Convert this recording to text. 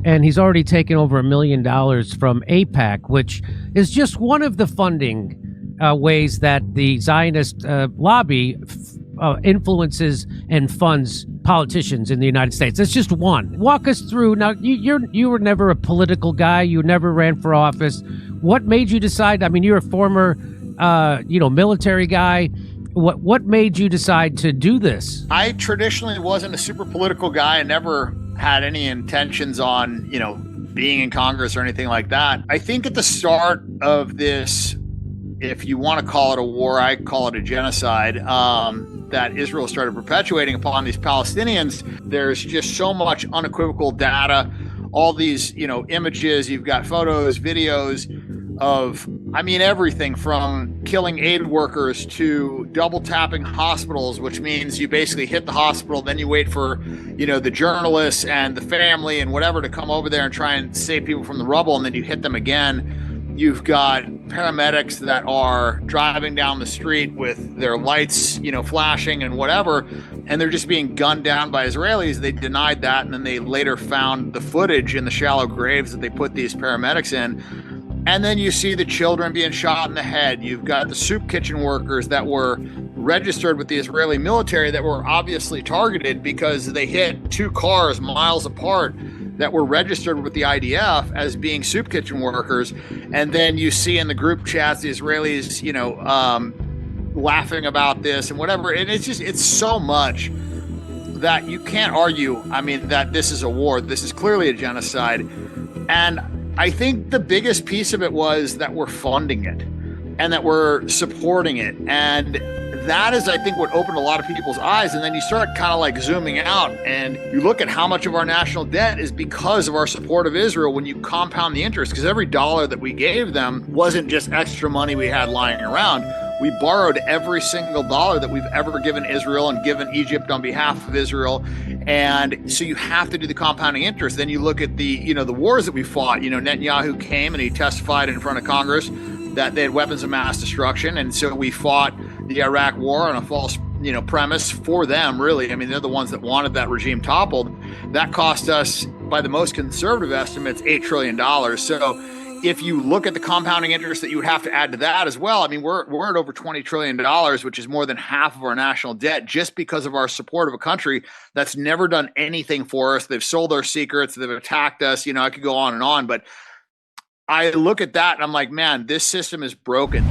and he's already taken over $1 million from AIPAC, which is just one of the funding ways that the Zionist lobby influences and funds politicians in the United States. That's just one. Walk us through. Now, you were never a political guy. You never ran for office. What made you decide? I mean, you're a former, military guy. What made you decide to do this? I traditionally wasn't a super political guy. I never had any intentions on, being in Congress or anything like that. I think at the start of this, if you want to call it a war, I call it a genocide, that Israel started perpetuating upon these Palestinians. There's just so much unequivocal data, all these, images, you've got photos, videos of, everything from killing aid workers to double tapping hospitals, which means you basically hit the hospital, then you wait for, the journalists and the family and whatever to come over there and try and save people from the rubble, and then you hit them again. You've got paramedics that are driving down the street with their lights, flashing and whatever, and they're just being gunned down by Israelis. They denied that, and then they later found the footage in the shallow graves that they put these paramedics in. And then you see the children being shot in the head. You've got the soup kitchen workers that were registered with the Israeli military that were obviously targeted because they hit two cars miles apart that were registered with the IDF as being soup kitchen workers. And then you see in the group chats, the Israelis, laughing about this and whatever. And it's so much that you can't argue, that this is a war. This is clearly a genocide. And I think the biggest piece of it was that we're funding it and that we're supporting it. And that is, I think, what opened a lot of people's eyes. And then you start kind of like zooming out and you look at how much of our national debt is because of our support of Israel when you compound the interest, because every dollar that we gave them wasn't just extra money we had lying around. We borrowed every single dollar that we've ever given Israel and given Egypt on behalf of Israel. And so you have to do the compounding interest. Then you look at the wars that we fought. Netanyahu came and he testified in front of Congress that they had weapons of mass destruction. And so we fought the Iraq war on a false, premise for them, really. They're the ones that wanted that regime toppled. That cost us, by the most conservative estimates, $8 trillion. So if you look at the compounding interest that you would have to add to that as well, we're at over $20 trillion, which is more than half of our national debt just because of our support of a country that's never done anything for us. They've sold our secrets. They've attacked us. I could go on and on, but I look at that and I'm like, man, this system is broken.